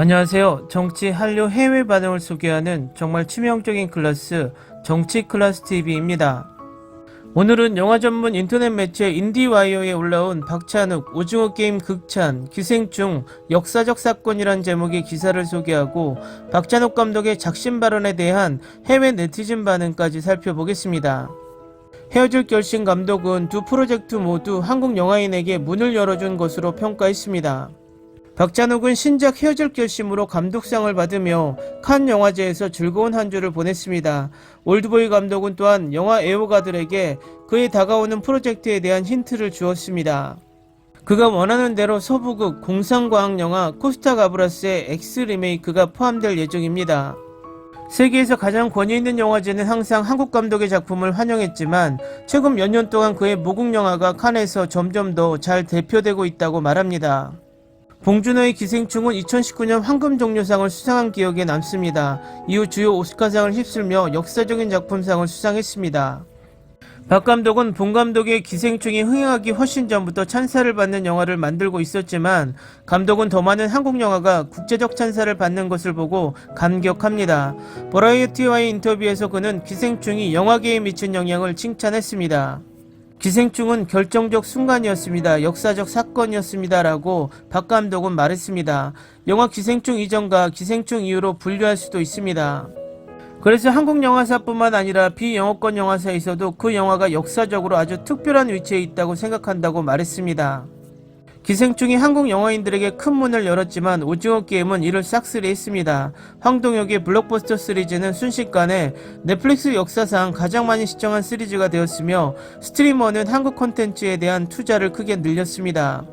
안녕하세요. 정치 한류 해외 반응을 소개하는 정말 치명적인 클래스 정치 클래스 TV입니다. 오늘은 영화 전문 인터넷 매체 인디와이어에 올라온 박찬욱 오징어 게임 극찬 기생충 역사적 사건이란 제목의 기사를 소개하고 박찬욱 감독의 작심 발언에 대한 해외 네티즌 반응까지 살펴보겠습니다. 헤어질 결심 감독은 두 프로젝트 모두 한국 영화인에게 문을 열어준 것으로 평가했습니다. 박찬욱은 신작 헤어질 결심으로 감독상을 받으며 칸 영화제에서 즐거운 한 주를 보냈습니다. 올드보이 감독은 또한 영화 애호가들에게 그의 다가오는 프로젝트에 대한 힌트를 주었습니다. 그가 원하는 대로 서부극 공상과학 영화 코스타가브라스의 X 리메이크가 포함될 예정입니다. 세계에서 가장 권위 있는 영화제는 항상 한국 감독의 작품을 환영했지만 최근 몇 년 동안 그의 모국 영화가 칸에서 점점 더 잘 대표되고 있다고 말합니다. 봉준호의 기생충은 2019년 황금종려상을 수상한 기억에 남습니다. 이후 주요 오스카상을 휩쓸며 역사적인 작품상을 수상했습니다. 박 감독은 본 감독의 기생충이 흥행하기 훨씬 전부터 찬사를 받는 영화를 만들고 있었지만 감독은 더 많은 한국 영화가 국제적 찬사를 받는 것을 보고 감격합니다. 버라이어티와의 인터뷰에서 그는 기생충이 영화계에 미친 영향을 칭찬했습니다. 기생충은 결정적 순간이었습니다. 역사적 사건이었습니다. 라고 박 감독은 말했습니다. 영화 기생충 이전과 기생충 이후로 분류할 수도 있습니다. 그래서 한국 영화사뿐만 아니라 비영어권 영화사에서도 그 영화가 역사적으로 아주 특별한 위치에 있다고 생각한다고 말했습니다. 기생충이 한국 영화인들에게 큰 문을 열었지만 오징어 게임은 이를 싹쓸이 했습니다. 황동혁의 블록버스터 시리즈는 순식간에 넷플릭스 역사상 가장 많이 시청한 시리즈가 되었으며 스트리머는 한국 콘텐츠에 대한 투자를 크게 늘렸습니다.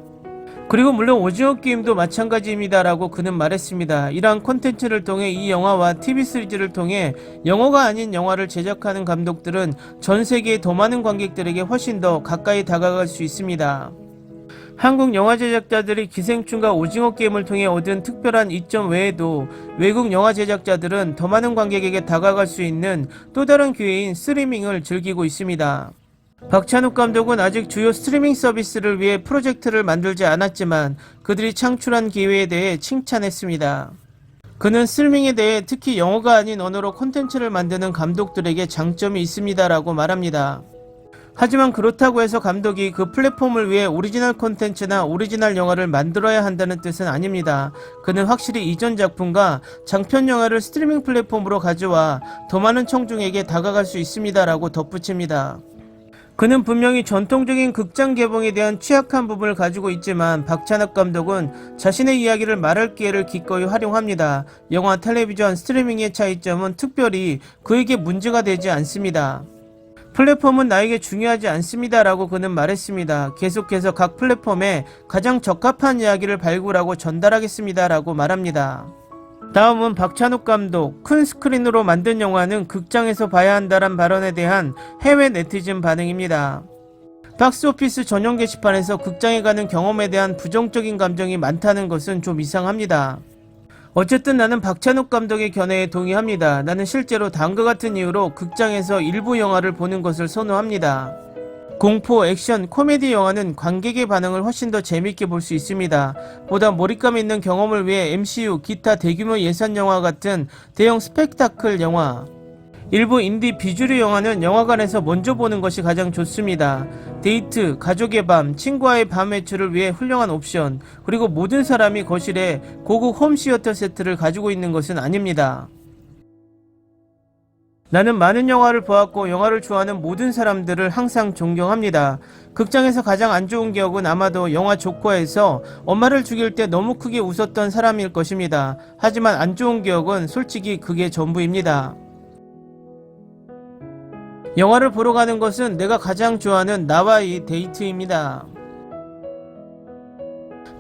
그리고 물론 오징어 게임도 마찬가지입니다 라고 그는 말했습니다. 이러한 콘텐츠를 통해 이 영화와 TV 시리즈를 통해 영어가 아닌 영화를 제작하는 감독들은 전 세계의 더 많은 관객들에게 훨씬 더 가까이 다가갈 수 있습니다. 한국 영화 제작자들이 기생충과 오징어 게임을 통해 얻은 특별한 이점 외에도 외국 영화 제작자들은 더 많은 관객에게 다가갈 수 있는 또 다른 기회인 스트리밍을 즐기고 있습니다. 박찬욱 감독은 아직 주요 스트리밍 서비스를 위해 프로젝트를 만들지 않았지만 그들이 창출한 기회에 대해 칭찬했습니다. 그는 스트리밍에 대해 특히 영어가 아닌 언어로 콘텐츠를 만드는 감독들에게 장점이 있습니다라고 말합니다. 하지만 그렇다고 해서 감독이 그 플랫폼을 위해 오리지널 콘텐츠나 오리지널 영화를 만들어야 한다는 뜻은 아닙니다. 그는 확실히 이전 작품과 장편 영화를 스트리밍 플랫폼으로 가져와 더 많은 청중에게 다가갈 수 있습니다라고 덧붙입니다. 그는 분명히 전통적인 극장 개봉에 대한 취약한 부분을 가지고 있지만 박찬욱 감독은 자신의 이야기를 말할 기회를 기꺼이 활용합니다. 영화, 텔레비전, 스트리밍의 차이점은 특별히 그에게 문제가 되지 않습니다. 플랫폼은 나에게 중요하지 않습니다 라고 그는 말했습니다. 계속해서 각 플랫폼에 가장 적합한 이야기를 발굴하고 전달하겠습니다 라고 말합니다. 다음은 박찬욱 감독, 큰 스크린으로 만든 영화는 극장에서 봐야 한다란 발언에 대한 해외 네티즌 반응입니다. 박스오피스 전용 게시판에서 극장에 가는 경험에 대한 부정적인 감정이 많다는 것은 좀 이상합니다. 어쨌든 나는 박찬욱 감독의 견해에 동의합니다. 나는 실제로 다음과 같은 이유로 극장에서 일부 영화를 보는 것을 선호합니다. 공포, 액션, 코미디 영화는 관객의 반응을 훨씬 더 재밌게 볼 수 있습니다. 보다 몰입감 있는 경험을 위해 MCU, 기타 대규모 예산 영화 같은 대형 스펙타클 영화, 일부 인디 비주류 영화는 영화관에서 먼저 보는 것이 가장 좋습니다. 데이트, 가족의 밤, 친구와의 밤 외출을 위해 훌륭한 옵션, 그리고 모든 사람이 거실에 고급 홈시어터 세트를 가지고 있는 것은 아닙니다. 나는 많은 영화를 보았고 영화를 좋아하는 모든 사람들을 항상 존경합니다. 극장에서 가장 안 좋은 기억은 아마도 영화 조커에서 엄마를 죽일 때 너무 크게 웃었던 사람일 것입니다. 하지만 안 좋은 기억은 솔직히 그게 전부입니다. 영화를 보러 가는 것은 내가 가장 좋아하는 나와의 데이트입니다.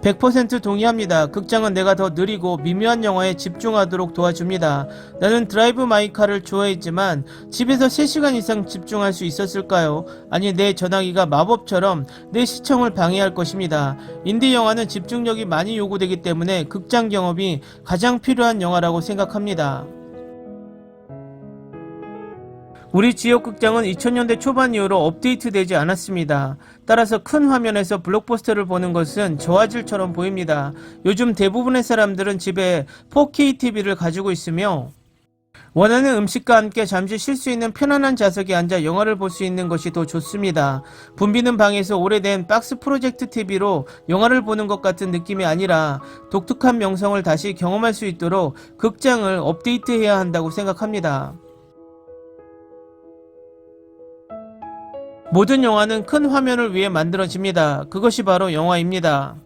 100% 동의합니다. 극장은 내가 더 느리고 미묘한 영화에 집중하도록 도와줍니다. 나는 드라이브 마이 카를 좋아했지만 집에서 3시간 이상 집중할 수 있었을까요? 아니, 내 전화기가 마법처럼 내 시청을 방해할 것입니다. 인디 영화는 집중력이 많이 요구되기 때문에 극장 경험이 가장 필요한 영화라고 생각합니다. 우리 지역 극장은 2000년대 초반 이후로 업데이트되지 않았습니다. 따라서 큰 화면에서 블록버스터를 보는 것은 저화질처럼 보입니다. 요즘 대부분의 사람들은 집에 4K TV를 가지고 있으며 원하는 음식과 함께 잠시 쉴 수 있는 편안한 좌석에 앉아 영화를 볼 수 있는 것이 더 좋습니다. 붐비는 방에서 오래된 박스 프로젝트 TV로 영화를 보는 것 같은 느낌이 아니라 독특한 명성을 다시 경험할 수 있도록 극장을 업데이트해야 한다고 생각합니다. 모든 영화는 큰 화면을 위해 만들어집니다. 그것이 바로 영화입니다.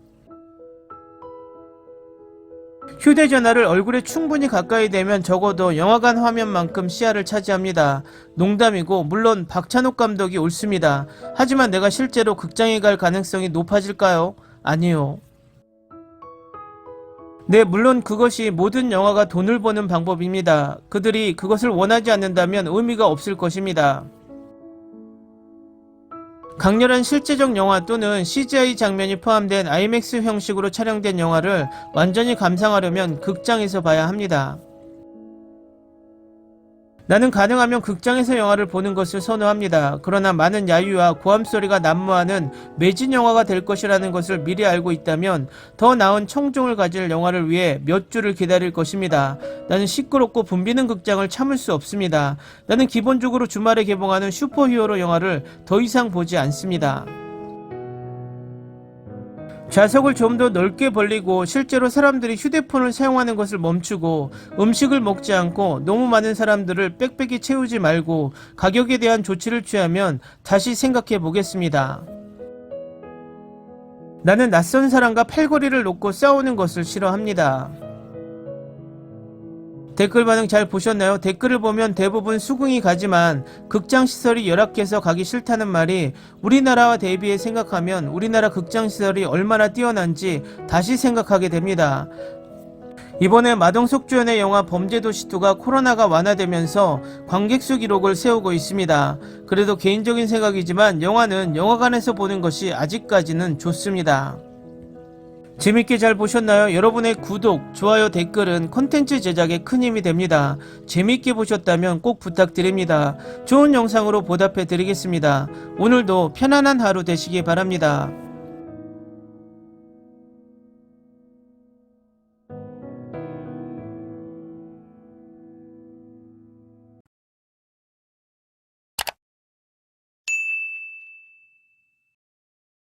휴대전화를 얼굴에 충분히 가까이 대면 적어도 영화관 화면만큼 시야를 차지합니다. 농담이고 물론 박찬욱 감독이 옳습니다. 하지만 내가 실제로 극장에 갈 가능성이 높아질까요? 아니요. 네, 물론 그것이 모든 영화가 돈을 버는 방법입니다. 그들이 그것을 원하지 않는다면 의미가 없을 것입니다. 강렬한 실제적 영화 또는 CGI 장면이 포함된 IMAX 형식으로 촬영된 영화를 완전히 감상하려면 극장에서 봐야 합니다. 나는 가능하면 극장에서 영화를 보는 것을 선호합니다. 그러나 많은 야유와 고함 소리가 난무하는 매진 영화가 될 것이라는 것을 미리 알고 있다면 더 나은 청중을 가질 영화를 위해 몇 주를 기다릴 것입니다. 나는 시끄럽고 붐비는 극장을 참을 수 없습니다. 나는 기본적으로 주말에 개봉하는 슈퍼히어로 영화를 더 이상 보지 않습니다. 좌석을 좀 더 넓게 벌리고 실제로 사람들이 휴대폰을 사용하는 것을 멈추고 음식을 먹지 않고 너무 많은 사람들을 빽빽이 채우지 말고 가격에 대한 조치를 취하면 다시 생각해 보겠습니다. 나는 낯선 사람과 팔걸이를 놓고 싸우는 것을 싫어합니다. 댓글 반응 잘 보셨나요? 댓글을 보면 대부분 수긍이 가지만 극장 시설이 열악해서 가기 싫다는 말이 우리나라와 대비해 생각하면 우리나라 극장 시설이 얼마나 뛰어난지 다시 생각하게 됩니다. 이번에 마동석 주연의 영화 범죄도시2가 코로나가 완화되면서 관객수 기록을 세우고 있습니다. 그래도 개인적인 생각이지만 영화는 영화관에서 보는 것이 아직까지는 좋습니다. 재밌게 잘 보셨나요? 여러분의 구독, 좋아요, 댓글은 콘텐츠 제작에 큰 힘이 됩니다. 재밌게 보셨다면 꼭 부탁드립니다. 좋은 영상으로 보답해 드리겠습니다. 오늘도 편안한 하루 되시기 바랍니다.